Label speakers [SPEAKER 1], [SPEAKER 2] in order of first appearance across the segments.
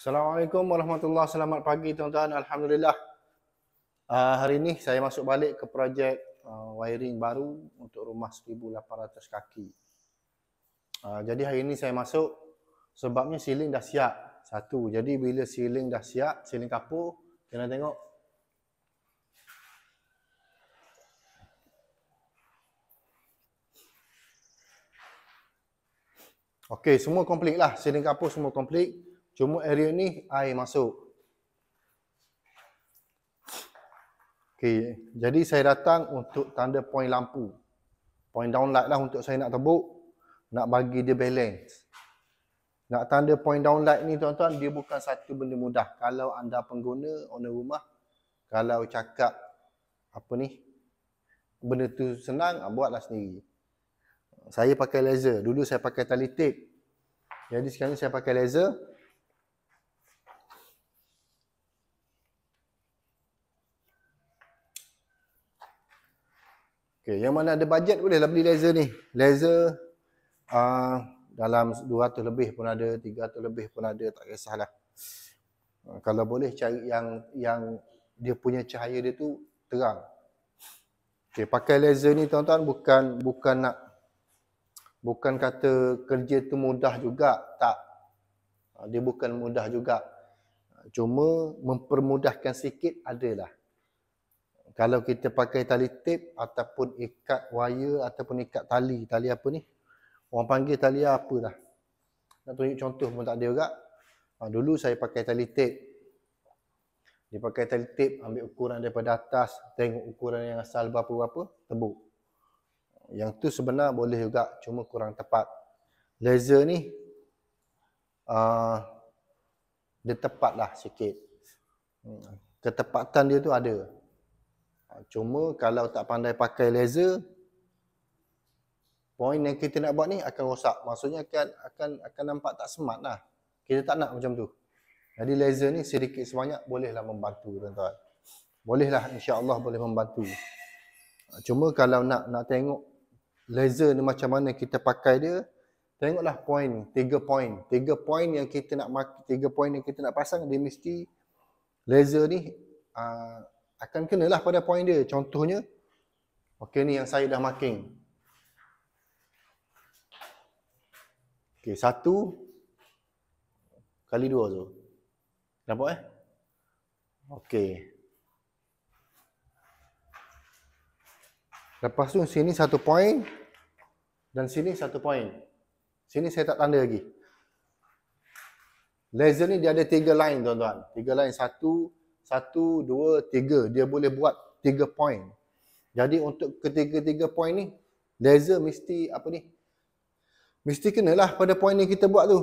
[SPEAKER 1] Assalamualaikum warahmatullahi wabarakatuh. Selamat pagi tuan-tuan. Alhamdulillah. Hari ini saya masuk balik ke projek wiring baru untuk rumah 1800 kaki. Jadi hari ini saya masuk sebabnya ceiling dah siap. Satu. Jadi bila ceiling dah siap, ceiling kapur, kena tengok. Okey, semua komplit lah. Ceiling kapur semua komplit. Cuma area ni air masuk. Okey, jadi saya datang untuk tanda point lampu. Point downlight lah untuk saya nak tebuk. Nak bagi dia balance. Nak tanda point downlight ni tuan-tuan, dia bukan satu benda mudah. Kalau anda pengguna, owner rumah, kalau cakap apa ni, benda tu senang, buatlah sendiri. Saya pakai laser. Dulu saya pakai tali tape. Jadi sekarang saya pakai laser. Okay, yang mana ada bajet bolehlah beli laser ni. Laser dalam 200 lebih pun ada, 300 lebih pun ada, tak kisahlah. Kalau boleh cari yang dia punya cahaya dia tu terang. Okay, pakai laser ni tuan-tuan bukan kata kerja tu mudah juga, tak. Dia bukan mudah juga. Cuma mempermudahkan sikit adalah. Kalau kita pakai tali tape ataupun ikat wire ataupun ikat tali apa ni? Orang panggil tali apa dah. Nak tunjuk contoh pun tak ada juga. Dulu saya pakai tali tape. Dia pakai tali tape, ambil ukuran daripada atas, tengok ukuran yang asal berapa-berapa, tebuk. Yang tu sebenar boleh juga, cuma kurang tepat. Laser ni, dia tepat lah sikit. Ketepatan dia tu ada. Cuma kalau tak pandai pakai laser, point yang kita nak buat ni akan rosak. Maksudnya akan nampak tak smart lah. Kita tak nak macam tu. Jadi laser ni sedikit sebanyak bolehlah membantu tuan-tuan. Bolehlah, insya-Allah boleh membantu. Cuma kalau nak tengok laser ni macam mana kita pakai dia, tengoklah point, 3 point. 3 point yang kita nak pasang, dia mesti laser ni akan kenalah pada point dia. Contohnya, okey ni yang saya dah marking. Okey, 1 kali 2 tu. Nampak Okey. Lepas tu sini 1 point dan sini 1 point. Sini saya tak tanda lagi. Laser ni dia ada 3 line tuan-tuan. 3 line, 1, 2, 3. Dia boleh buat 3 point. Jadi untuk ketiga-tiga point ni, laser mesti apa ni? Mesti kenalah pada point yang kita buat tu.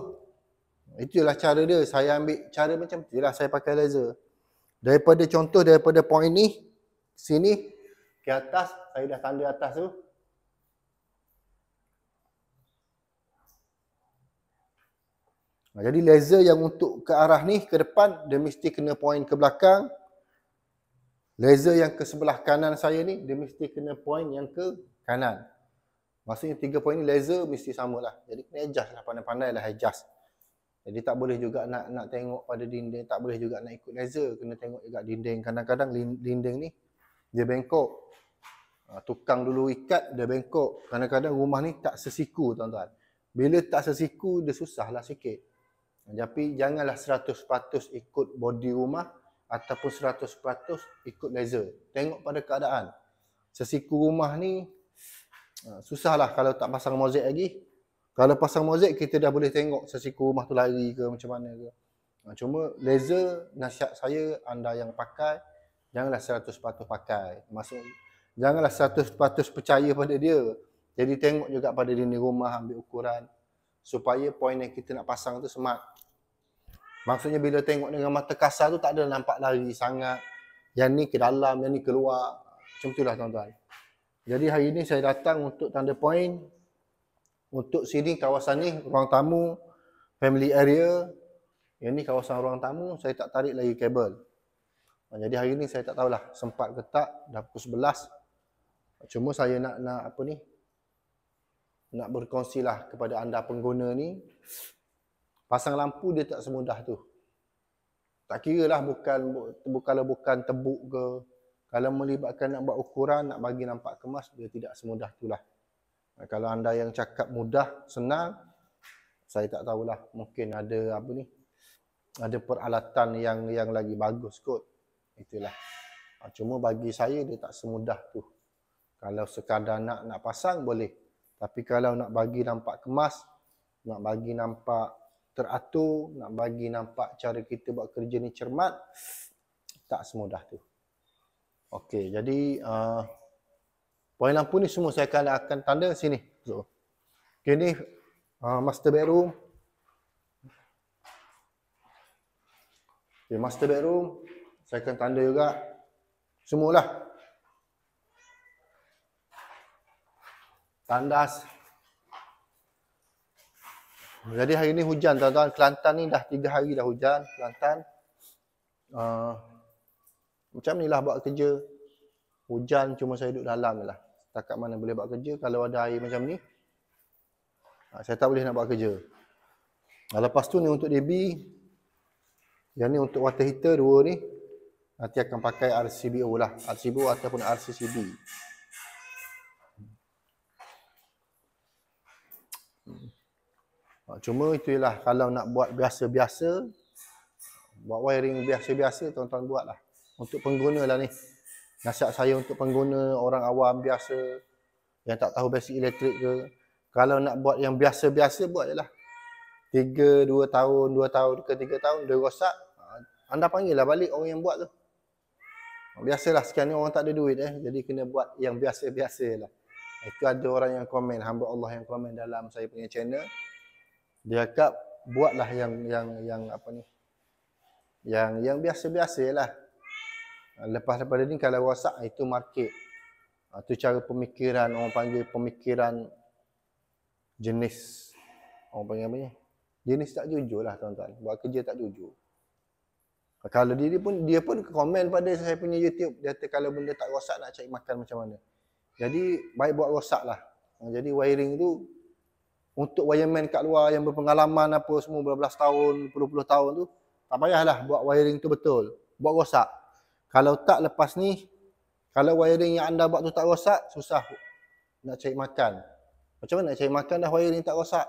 [SPEAKER 1] Itulah cara dia. Saya ambil cara macam tu lah saya pakai laser. Daripada point ni, sini ke atas, saya dah tanda atas tu. Jadi laser yang untuk ke arah ni, ke depan, dia mesti kena point ke belakang. Laser yang ke sebelah kanan saya ni, dia mesti kena point yang ke kanan. Maksudnya 3 point ni laser mesti samalah. Jadi kena adjust lah, pandai-pandai lah adjust. Jadi tak boleh juga nak tengok pada dinding, tak boleh juga nak ikut laser, kena tengok juga dinding. Kadang-kadang dinding ni dia bengkok. Tukang dulu ikat, dia bengkok. Kadang-kadang rumah ni tak sesiku tuan-tuan. Bila tak sesiku, dia susahlah sikit. Tapi janganlah 100% ikut body rumah ataupun 100% ikut laser. Tengok pada keadaan. Sesiku rumah ni susahlah kalau tak pasang mozaik lagi. Kalau pasang mozaik kita dah boleh tengok sesiku rumah tu lari ke macam mana ke. Cuma laser, nasihat saya anda yang pakai, janganlah 100% pakai. Maksud janganlah 100% percaya pada dia. Jadi tengok juga pada dinding rumah, ambil ukuran supaya point yang kita nak pasang tu smart. Maksudnya bila tengok dengan mata kasar tu tak ada nampak lari sangat. Yang ni ke dalam, yang ni keluar. Macam itulah tuan-tuan. Jadi hari ni saya datang untuk tanda point. Untuk sini kawasan ni ruang tamu, family area. Yang ni kawasan ruang tamu, saya tak tarik lagi kabel. Jadi hari ni saya tak tahulah sempat ke tak, dah pukul 11. Cuma saya nak apa ni? Nak berkongsilah kepada anda pengguna ni. Pasang lampu dia tak semudah tu. Tak kira lah kalau bukan tebuk ke. Kalau melibatkan nak buat ukuran, nak bagi nampak kemas, dia tidak semudah itulah. Kalau anda yang cakap mudah, senang, saya tak tahulah. Mungkin ada apa ni, ada peralatan yang lagi bagus kot. Itulah. Cuma bagi saya dia tak semudah tu. Kalau sekadar nak pasang boleh. Tapi kalau nak bagi nampak kemas, nak bagi nampak teratur, nak bagi nampak cara kita buat kerja ni cermat, tak semudah tu. Okey, jadi poin lampu ni semua saya akan tanda sini. So, okay, ni master bedroom. Okay, master bedroom saya akan tanda juga. Semualah. Tandas. Jadi hari ni hujan tuan-tuan. Kelantan ni dah 3 hari dah hujan. Kelantan. Macam ni lah buat kerja. Hujan cuma saya duduk dalam je lah. Setakat mana boleh buat kerja. Kalau ada air macam ni, saya tak boleh nak buat kerja. Lepas tu ni untuk DB. Yang ni untuk water heater 2 ni. Nanti akan pakai RCBO lah. RCBO ataupun RCCB. Cuma itulah kalau nak buat biasa-biasa. Buat wiring biasa-biasa tuan-tuan buat lah. Untuk pengguna lah ni. Nasihat saya untuk pengguna orang awam biasa yang tak tahu basic elektrik ke. Kalau nak buat yang biasa-biasa buat je lah. 2 tahun ke 3 tahun dia rosak. Anda panggil lah balik orang yang buat tu. Biasalah sekian ni orang tak ada duit jadi kena buat yang biasa-biasa lah. Itu ada orang yang komen, hamba Allah yang komen dalam saya punya channel. Dia cakap buatlah yang apa ni? Yang biasa-biasa lah. Lepas daripada ni kalau rosak itu market. Itu cara pemikiran, orang panggil pemikiran jenis. Orang panggil apa ni? Jenis tak jujur lah tuan-tuan. Buat kerja tak jujur. Kalau dia pun komen pada saya punya YouTube. Dia kata kalau benda tak rosak nak cari makan macam mana. Jadi baik buat rosak lah. Jadi wiring tu untuk wireman kat luar yang berpengalaman apa semua berbelas tahun, puluh-puluh tahun tu, tak payahlah buat wiring tu betul. Buat rosak. Kalau tak lepas ni, kalau wiring yang anda buat tu tak rosak, susah nak cari makan. Macam mana nak cari makan dah wiring tak rosak?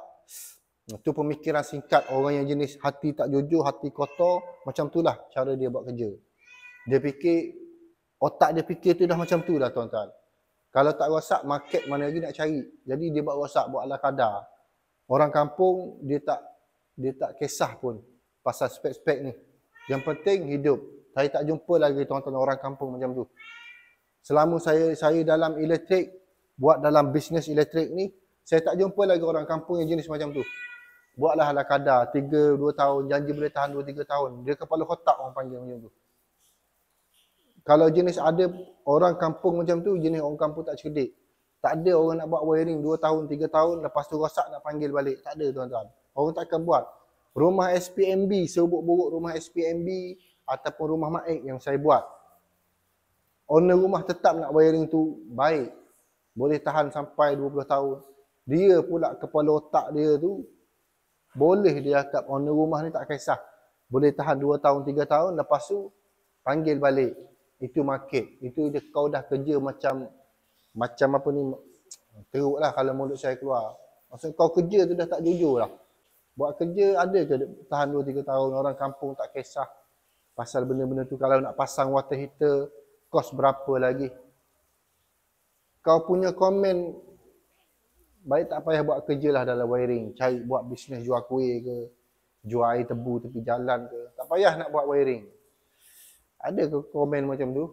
[SPEAKER 1] Itu pemikiran singkat orang yang jenis hati tak jujur, hati kotor. Macam itulah cara dia buat kerja. Dia fikir, otak dia fikir tu dah macam tu dah tuan-tuan. Kalau tak rosak, market mana lagi nak cari. Jadi dia buat rosak, buat ala kadar. Orang kampung, dia tak kisah pun pasal spek-spek ni. Yang penting hidup. Saya tak jumpa lagi tuan-tuan orang kampung macam tu. Selama saya dalam elektrik, buat dalam bisnes elektrik ni, saya tak jumpa lagi orang kampung yang jenis macam tu. Buatlah ala kadar, 3-2 tahun, janji boleh tahan 2-3 tahun. Dia kepala kotak orang panggil macam tu. Kalau jenis ada orang kampung macam tu, jenis orang kampung tak cerdik. Tak ada orang nak buat wiring 2 tahun, 3 tahun, lepas tu rosak nak panggil balik. Tak ada tuan-tuan. Orang takkan buat. Rumah SPMB, seburuk-buruk rumah SPMB ataupun rumah Maik yang saya buat. Owner rumah tetap nak wiring tu baik. Boleh tahan sampai 20 tahun. Dia pula kepala otak dia tu, boleh dia cakap owner rumah ni tak kisah. Boleh tahan 2 tahun, 3 tahun, lepas tu panggil balik. Itu market. Itu dia, kau dah kerja macam apa ni, teruk lah kalau mulut saya keluar. Maksudnya kau kerja tu dah tak jujur lah. Buat kerja ada ke tahan 2-3 tahun, orang kampung tak kisah. Pasal benda-benda tu kalau nak pasang water heater, kos berapa lagi. Kau punya komen, baik tak payah buat kerja lah dalam wiring. Cari buat bisnes jual kuih ke, jual air tebu tepi jalan ke. Tak payah nak buat wiring. Ada ke komen macam tu?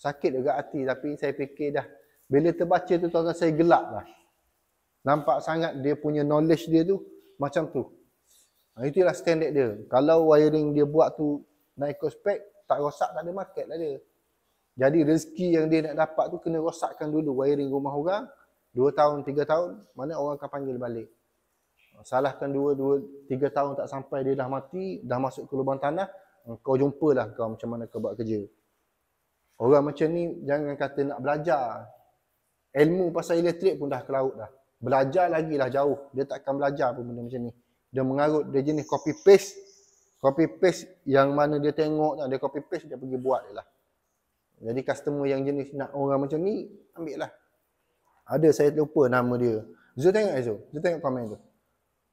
[SPEAKER 1] Sakit juga hati tapi saya fikir dah. Bila terbaca tu tuan-tuan saya gelak lah. Nampak sangat dia punya knowledge dia tu macam tu. Itulah standard dia. Kalau wiring dia buat tu nak ikut spek, tak rosak tak ada market lah dia. Jadi rezeki yang dia nak dapat tu kena rosakkan dulu wiring rumah orang. 2 tahun, 3 tahun, mana orang akan panggil balik. Salahkan 2-3 tahun tak sampai dia dah mati, dah masuk ke lubang tanah, kau jumpalah kau macam mana kau buat kerja. Orang macam ni jangan kata nak belajar. Ilmu pasal elektrik pun dah ke laut dah. Belajar lagi lah jauh. Dia takkan belajar pun benda macam ni. Dia mengarut, dia jenis copy paste. Copy paste yang mana dia tengok, dia copy paste, dia pergi buat je lah. Jadi customer yang jenis nak orang macam ni, ambil lah. Ada, saya lupa nama dia. Zul tengok Zul? Zul tengok komen tu?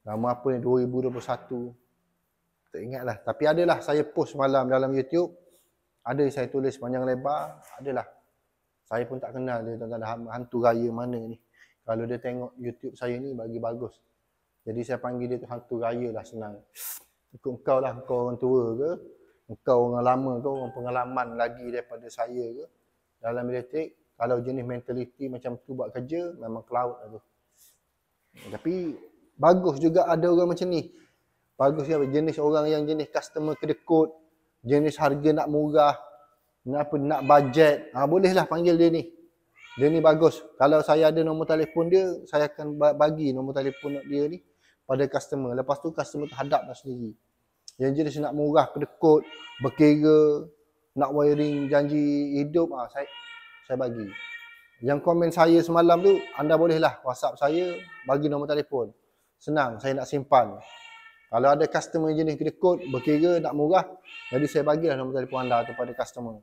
[SPEAKER 1] Nama apa ni, 2021. Tak ingat lah. Tapi adalah saya post malam dalam YouTube. Ada saya tulis panjang lebar. Adalah. Saya pun tak kenal dia tuan-tuan, hantu raya mana ni. Kalau dia tengok YouTube saya ni, bagi bagus. Jadi saya panggil dia tu hantu raya lah, senang. Ikut kau lah, kau orang tua ke? Kau orang lama ke? Orang pengalaman lagi daripada saya ke? Dalam elektrik, kalau jenis mentaliti macam tu buat kerja, memang cloud lah tu. Tapi bagus juga ada orang macam ni. Bagus juga jenis orang yang jenis customer kedekut, jenis harga nak murah, nak budget. Bolehlah panggil dia ni. Dia ni bagus. Kalau saya ada nombor telefon dia, saya akan bagi nombor telefon dia ni pada customer. Lepas tu customer terhadap dah sendiri. Yang jenis nak murah, kedekut, berkira, nak wiring janji hidup, saya bagi. Yang komen saya semalam tu, anda bolehlah WhatsApp saya, bagi nombor telefon. Senang, saya nak simpan. Kalau ada customer jenis kedekut, berkira, nak murah, jadi saya bagilah nombor telefon anda tu pada customer.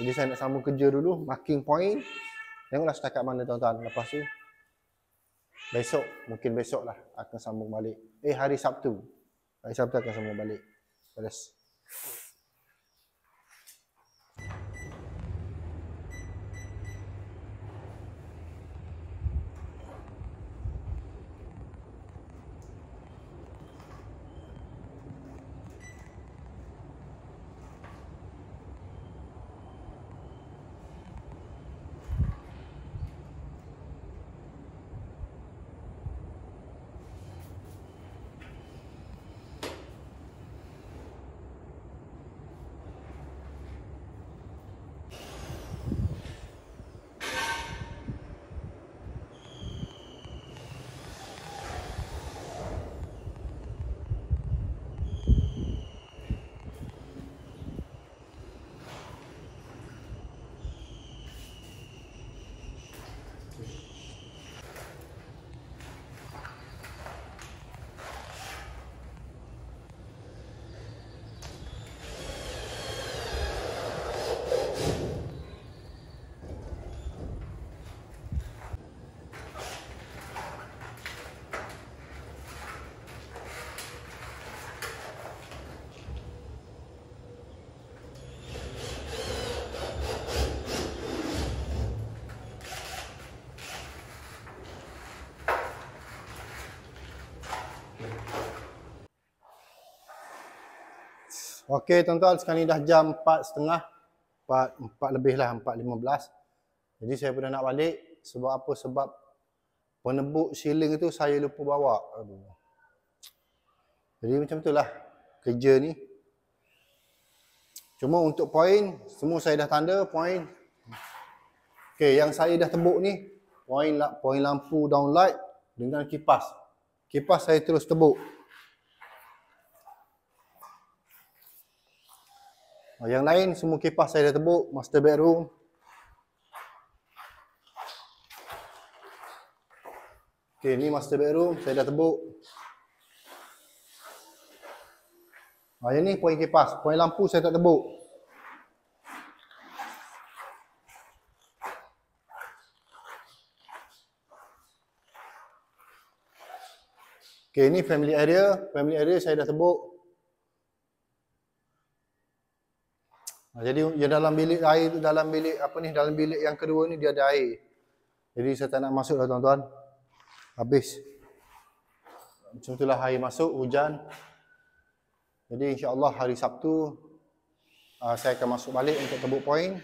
[SPEAKER 1] Jadi saya nak sambung kerja dulu, marking point. Tengoklah setakat mana tuan-tuan. Lepas tu, mungkin besok lah akan sambung balik. Hari Sabtu. Hari Sabtu akan sambung balik. Beres. Okey tuan-tuan, sekarang ni dah jam 4.30. 4 lebih lah, 4.15. Jadi saya pun dah nak balik. Sebab apa? Sebab penebuk siling tu saya lupa bawa. Aduh. Jadi macam itulah kerja ni. Cuma untuk poin, semua saya dah tanda poin. Okey, yang saya dah tebuk ni, poin lampu downlight dengan kipas. Kipas saya terus tebuk. Yang lain semua kipas saya dah tebuk, master bedroom. Okey, ni master bedroom saya dah tebuk. Yang ni poin kipas, poin lampu saya tak tebuk. Okey, ni family area saya dah tebuk. Jadi yang dalam bilik air tu, dalam bilik yang kedua ni dia ada air. Jadi saya tak nak masuk dah tuan-tuan. Habis. Macam itulah air masuk, hujan. Jadi insya-Allah hari Sabtu saya akan masuk balik untuk tebuk poin.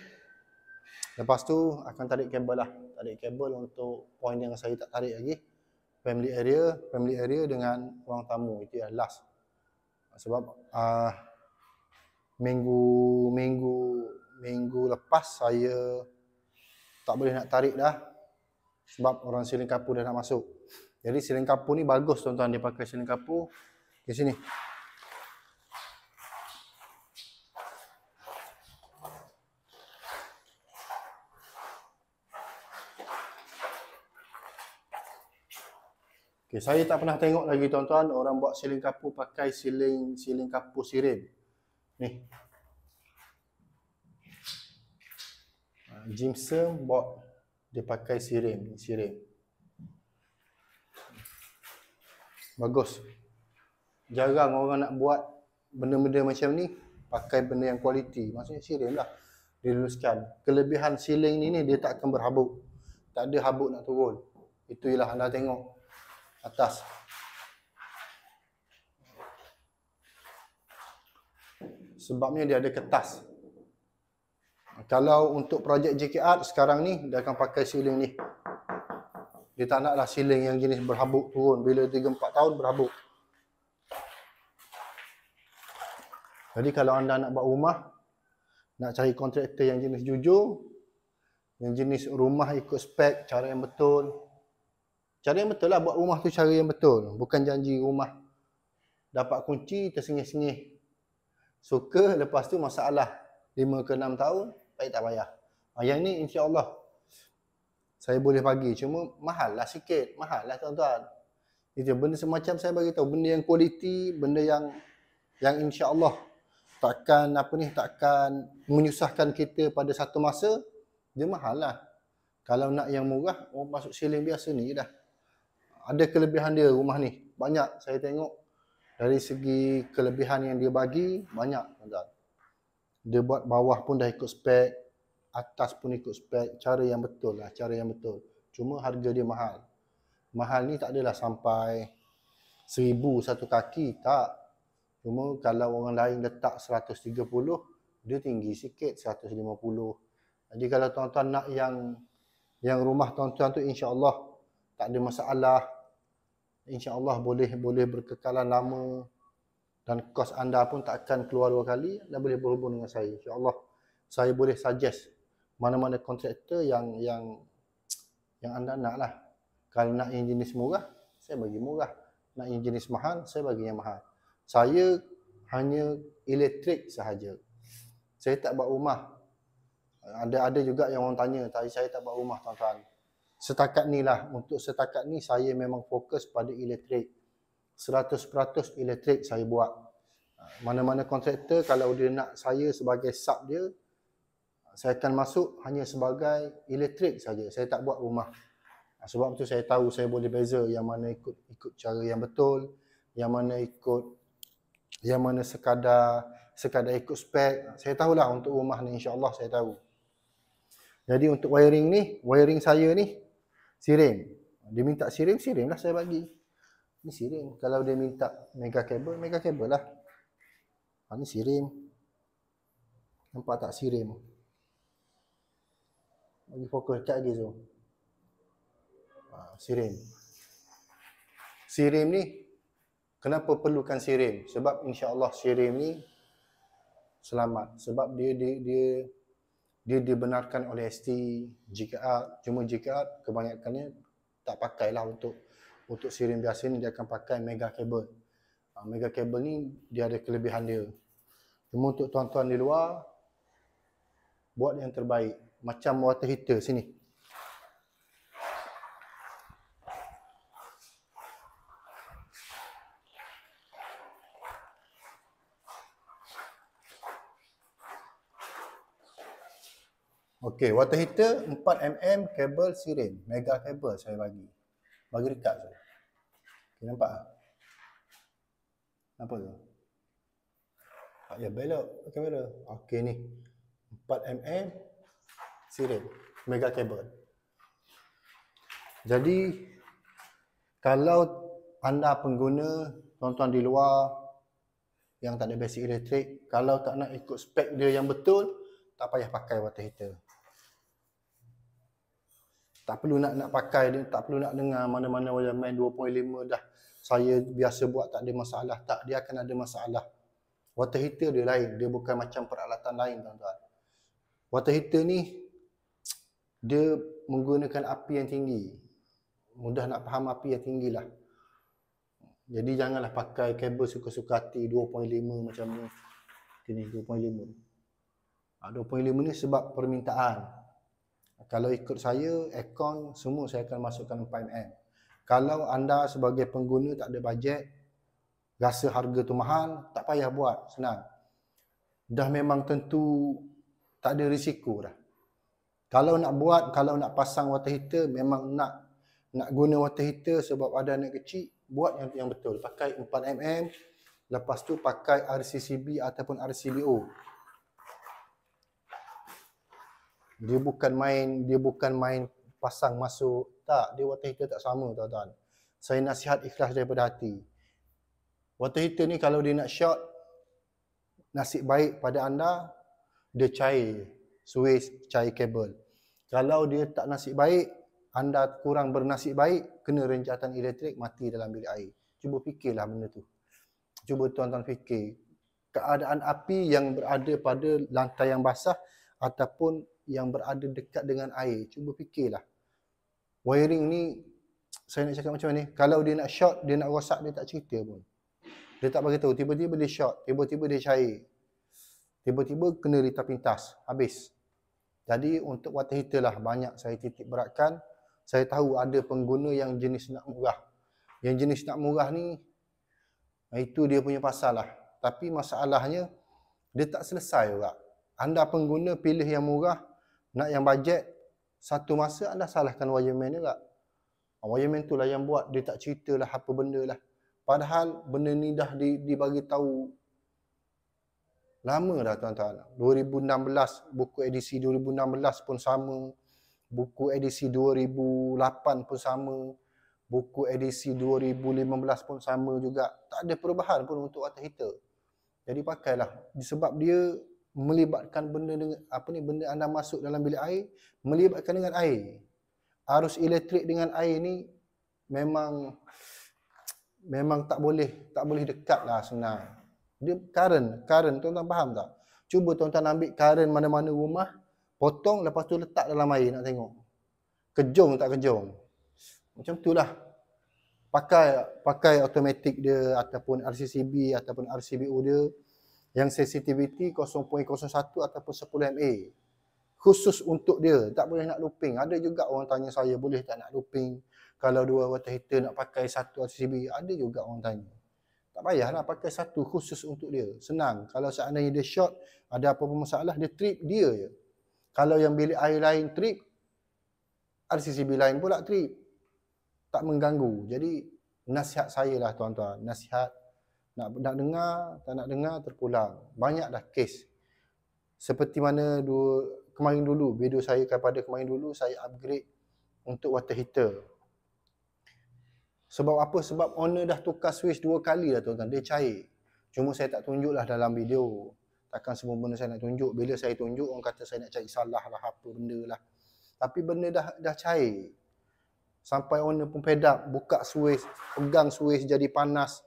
[SPEAKER 1] Lepas tu akan tarik kabel lah. Tarik kabel untuk poin yang saya tak tarik lagi. Family area dengan ruang tamu. Itu yang last. Sebab minggu lepas saya tak boleh nak tarik dah sebab orang siling kapur dah nak masuk. Jadi siling kapur ni bagus tuan-tuan, dia pakai siling kapur di sini. Okay, saya tak pernah tengok lagi tuan-tuan orang buat siling kapur pakai siling kapur sirem. Ni. Gypsum board dia pakai sirem. Bagus. Jarang orang nak buat benda-benda macam ni pakai benda yang kualiti. Maksudnya sirem lah. Diluluskan. Kelebihan siling ni dia tak akan berhabuk. Tak ada habuk nak turun. Itu ialah anda tengok atas. Sebabnya dia ada kertas. Kalau untuk projek JKR sekarang ni dia akan pakai siling ni. Dia tak naklah siling yang jenis berhabuk turun. Bila 3-4 tahun berhabuk. Jadi kalau anda nak buat rumah, nak cari kontraktor yang jenis jujur, yang jenis rumah ikut spek, cara yang betul. Cara yang betul lah buat rumah tu, cara yang betul. Bukan janji rumah dapat kunci tersengih-sengih. Suka lepas tu masalah 5 ke 6 tahun, baik tak payah. Yang ni insya-Allah saya boleh bagi, cuma mahal lah sikit, mahal lah tuan-tuan. Itu benda semacam saya bagi tahu, benda yang kualiti, benda yang insya-Allah takkan menyusahkan kita pada satu masa, dia mahal lah. Kalau nak yang murah, masuk siling biasa ni dah. Ada kelebihan dia rumah ni, banyak saya tengok dari segi kelebihan yang dia bagi, banyak tuan-tuan. Dia buat bawah pun dah ikut spek, atas pun ikut spek, cara yang betul lah, cara yang betul. Cuma harga dia mahal. Mahal ni tak adalah sampai 1,000 satu kaki, tak. Cuma kalau orang lain letak 130, dia tinggi sikit, 150. Jadi kalau tuan-tuan nak yang rumah tuan-tuan tu insya-Allah tak ada masalah. InsyaAllah boleh berkekalan lama dan kos anda pun tak akan keluar 2 kali. Anda boleh berhubung dengan saya. InsyaAllah saya boleh suggest mana-mana kontraktor yang anda nak lah. Kalau nak yang jenis murah, saya bagi murah. Nak yang jenis mahal, saya bagi yang mahal. Saya hanya elektrik sahaja. Saya tak buat rumah. Ada juga yang orang tanya, tapi saya tak buat rumah tuan-tuan. Setakat ni lah, untuk setakat ni saya memang fokus pada elektrik. 100% elektrik saya buat. Mana-mana kontraktor kalau dia nak saya sebagai sub dia, saya akan masuk hanya sebagai elektrik saja. Saya tak buat rumah. Sebab tu saya tahu saya boleh beza yang mana ikut cara yang betul, yang mana sekadar ikut spek. Saya tahulah untuk rumah ni insya-Allah saya tahu. Jadi untuk wiring saya ni sirem. Dia minta sirem lah saya bagi. Ni sirem. Kalau dia minta mega kabel lah. Ni sirem. Nampak tak sirem? Bagi fokus dekat lagi tu. Sirem. Sirem ni, kenapa perlukan sirem? Sebab insya-Allah sirem ni selamat. Sebab dia dibenarkan oleh ST, JKR. Cuma JKR kebanyakannya tak pakailah untuk sirem biasa ni, dia akan pakai mega kabel. Mega kabel ni dia ada kelebihan dia. Cuma untuk tuan-tuan di luar, buat yang terbaik. Macam water heater sini. Okey, water heater 4mm kabel sirem, mega kabel saya bagi. Bagi dekat tu. Okay, nampak tak? Apa tu? Ya, belok kamera. Okey ni. 4mm sirem, mega kabel. Jadi kalau anda pengguna, tuan-tuan di luar yang tak ada basic elektrik, kalau tak nak ikut spek dia yang betul, tak payah pakai water heater. Tak perlu nak pakai dia, tak perlu nak dengar mana-mana orang main 2.5 dah. Saya biasa buat tak ada masalah. Tak, dia akan ada masalah. Water heater dia lain, dia bukan macam peralatan lain tuan-tuan. Water heater ni dia menggunakan api yang tinggi. Mudah nak faham api yang tinggi lah. Jadi janganlah pakai kabel suka-suka hati 2.5 macam ni. Ini 2.5. 2.5 ni sebab permintaan. Kalau ikut saya, aircon semua saya akan masukkan 4mm. Kalau anda sebagai pengguna tak ada bajet, rasa harga tu mahal, tak payah buat, senang. Dah memang tentu tak ada risiko dah. Kalau nak buat, kalau nak pasang water heater, memang nak guna water heater sebab ada anak kecil, buat yang betul. Pakai 4mm, lepas tu pakai RCCB ataupun RCBO. Dia bukan main pasang masuk. Tak, dia water heater tak sama tuan-tuan. Saya nasihat ikhlas daripada hati. Water heater ni kalau dia nak short, nasib baik pada anda, dia cair switch, cair kabel. Kalau dia tak nasib baik, anda kurang bernasib baik, kena renjatan elektrik, mati dalam bilik air. Cuba fikirlah benda tu. Cuba tuan-tuan fikir. Keadaan api yang berada pada lantai yang basah ataupun yang berada dekat dengan air. Cuba fikirlah. Wiring ni, saya nak cakap macam ni, kalau dia nak short, dia nak rosak, dia tak cerita pun. Dia tak bagi tahu, tiba-tiba dia short, tiba-tiba dia cair. Tiba-tiba kena litar pintas, habis. Jadi untuk water heater lah banyak saya titik beratkan. Saya tahu ada pengguna yang jenis nak murah. Yang jenis nak murah ni, itu dia punya pasal lah. Tapi masalahnya, dia tak selesai juga. Anda pengguna pilih yang murah, nak yang bajet, satu masa anda salahkan wireman juga. Wireman tu lah yang buat, dia tak ceritalah apa benda lah. Padahal benda ni dah dibagi tahu lama dah tuan-tuan. 2016, buku edisi 2016 pun sama. Buku edisi 2008 pun sama. Buku edisi 2015 pun sama juga. Tak ada perubahan pun untuk water heater. Jadi pakailah. Sebab dia melibatkan benda dengan benda anda masuk dalam bilik air, melibatkan dengan air. Arus elektrik dengan air ni memang tak boleh dekatlah senang. Dia current, tuan-tuan faham tak? Cuba tuan-tuan ambil current mana-mana rumah, potong, lepas tu letak dalam air, nak tengok. Kejung tak kejung. Macam itulah. Pakai automatic dia, ataupun RCCB, ataupun RCBO dia, yang sensitivity 0.01 ataupun 10 mA. Khusus untuk dia, tak boleh nak looping. Ada juga orang tanya saya, boleh tak nak looping? Kalau dua water heater nak pakai satu RCCB, ada juga orang tanya. Tak payah nak pakai satu khusus untuk dia. Senang. Kalau seandainya dia short, ada apa-apa masalah, dia trip dia je. Kalau yang bilik air lain trip, RCCB lain pula trip. Tak mengganggu. Jadi, nasihat saya lah tuan-tuan. Nasihat, nak dengar, tak nak dengar, terpulang. Banyak dah kes. Seperti mana kemarin dulu, video saya kepada kemarin dulu, saya upgrade untuk water heater. Sebab apa? Sebab owner dah tukar switch 2 kali dah tuan-tuan. Dia cair. Cuma saya tak tunjuklah dalam video. Takkan semua benda saya nak tunjuk. Bila saya tunjuk, orang kata saya nak cari salah lah, apa benda lah. Tapi benda dah cair. Sampai owner pun fed up, buka switch, pegang switch jadi panas.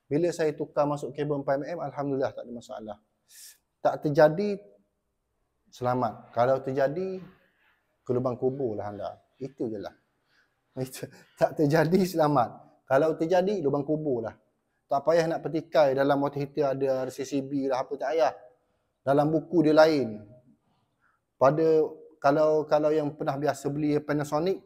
[SPEAKER 1] Bila saya tukar masuk kabel 4mm, Alhamdulillah tak ada masalah. Tak terjadi, selamat. Kalau terjadi, ke lubang kubur lah anda. Itu je lah. Tak terjadi, selamat. Kalau terjadi, lubang kubur lah. Tak payah nak petikai dalam water heater ada RCCB lah, apa tak payah. Dalam buku dia lain. Kalau yang pernah biasa beli Panasonic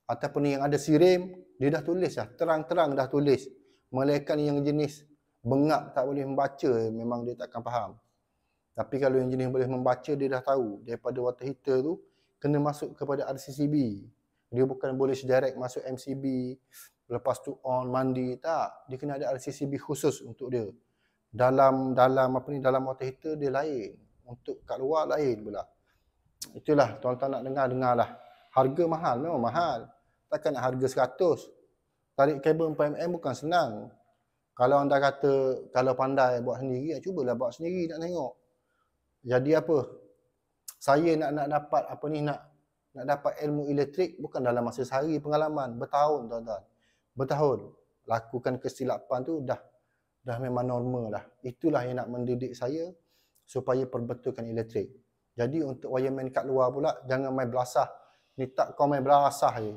[SPEAKER 1] ataupun yang ada sirim, dia dah tulis lah. Terang-terang dah tulis. Melainkan yang jenis bengap tak boleh membaca, memang dia takkan faham. Tapi kalau yang jenis boleh membaca, dia dah tahu. Daripada water heater tu, kena masuk kepada RCCB. Dia bukan boleh direct masuk MCB, lepas tu on, mandi. Tak. Dia kena ada RCCB khusus untuk dia. Dalam water heater dia lain. Untuk kat luar lain pula. Itulah, tuan-tuan nak dengarlah. Harga mahal, memang mahal. Takkan nak harga 100. Tarik kabel 4mm bukan senang. Kalau anda kata, kalau pandai buat sendiri, cubalah buat sendiri, nak tengok. Jadi apa? Saya nak dapat ilmu elektrik bukan dalam masa sehari, pengalaman bertahun tuan-tuan. Bertahun. Lakukan kesilapan tu dah memang normal lah. Itulah yang nak mendidik saya supaya perbetulkan elektrik. Jadi untuk wireman kat luar pula, jangan main belasah. Ni tak kau main belasah je.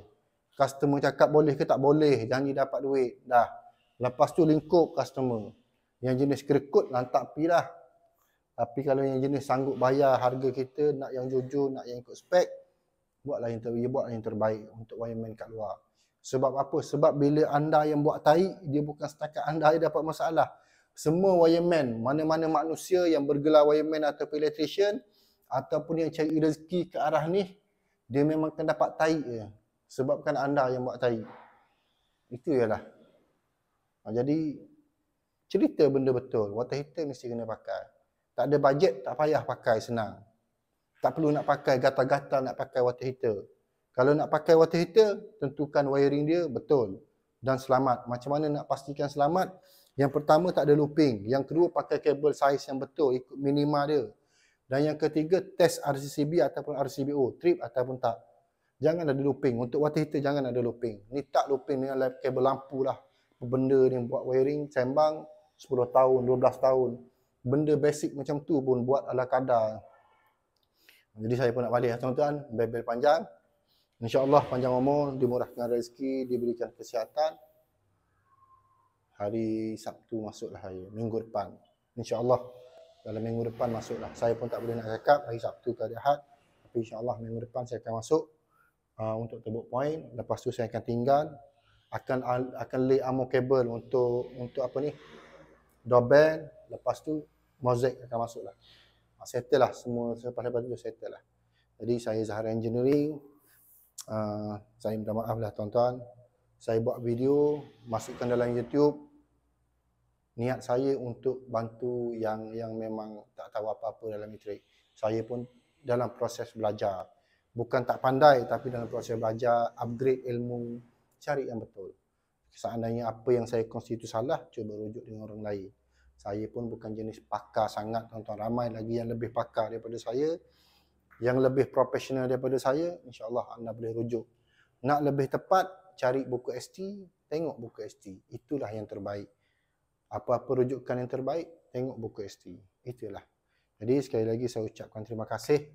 [SPEAKER 1] Customer cakap boleh ke tak boleh, janji dapat duit. Dah. Lepas tu lingkup customer. Yang jenis kerekut, lantak pi lah. Tapi kalau yang jenis sanggup bayar harga kita, nak yang jujur, nak yang ikut spek, buatlah yang terbaik untuk wireman kat luar. Sebab apa? Sebab bila anda yang buat tahi, dia bukan setakat anda yang dapat masalah. Semua wireman, mana-mana manusia yang bergelar wireman atau electrician ataupun yang cari rezeki ke arah ni, dia memang akan dapat tahi je. Sebabkan anda yang buat tahi. Itu ialah. Jadi cerita benda betul. Water heater mesti kena pakai. Tak ada bajet, tak payah pakai, senang. Tak perlu nak pakai gatal-gatal nak pakai water heater. Kalau nak pakai water heater, tentukan wiring dia betul dan selamat. Macam mana nak pastikan selamat? Yang pertama, tak ada looping. Yang kedua, pakai kabel saiz yang betul, ikut minima dia. Dan yang ketiga, test RCCB ataupun RCBO, trip ataupun tak. Jangan ada looping. Untuk water heater jangan ada looping. Ni tak looping dengan kabel lampu lah. Benda ni buat wiring sembang 10 tahun, 12 tahun. Benda basic macam tu pun buat ala kadar. Jadi saya pun nak balik tuan-tuan, bel-bel panjang. InsyaAllah panjang umur, dimurahkan rezeki, diberikan kesihatan. Hari Sabtu masuklah hari, minggu depan. InsyaAllah dalam minggu depan masuklah. Saya pun tak boleh nak cakap hari Sabtu ke hari Ahad. Tapi insyaAllah minggu depan saya akan masuk untuk tebuk point. Lepas tu saya akan tinggal. Akan lay armor kabel untuk apa ni? Doorbell. Lepas tu mozaik akan masuklah. Settle lah semua, lepas tu settle lah. Jadi saya Zahra Engineering. Saya minta maaf lah tuan-tuan. Saya buat video, masukkan dalam YouTube. Niat saya untuk bantu yang memang tak tahu apa-apa dalam elektrik. Saya pun dalam proses belajar. Bukan tak pandai, tapi dalam proses belajar, upgrade ilmu, cari yang betul. Seandainya apa yang saya kongsi itu salah, cuba rujuk dengan orang lain. Saya pun bukan jenis pakar sangat, tuan-tuan. Ramai lagi yang lebih pakar daripada saya. Yang lebih profesional daripada saya, insyaAllah anda boleh rujuk. Nak lebih tepat, cari buku ST, tengok buku ST. Itulah yang terbaik. Apa-apa rujukan yang terbaik, tengok buku ST. Itulah. Jadi sekali lagi saya ucapkan terima kasih.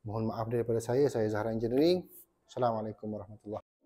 [SPEAKER 1] Mohon maaf daripada saya Zahra Engineering. Assalamualaikum warahmatullahi wabarakatuh.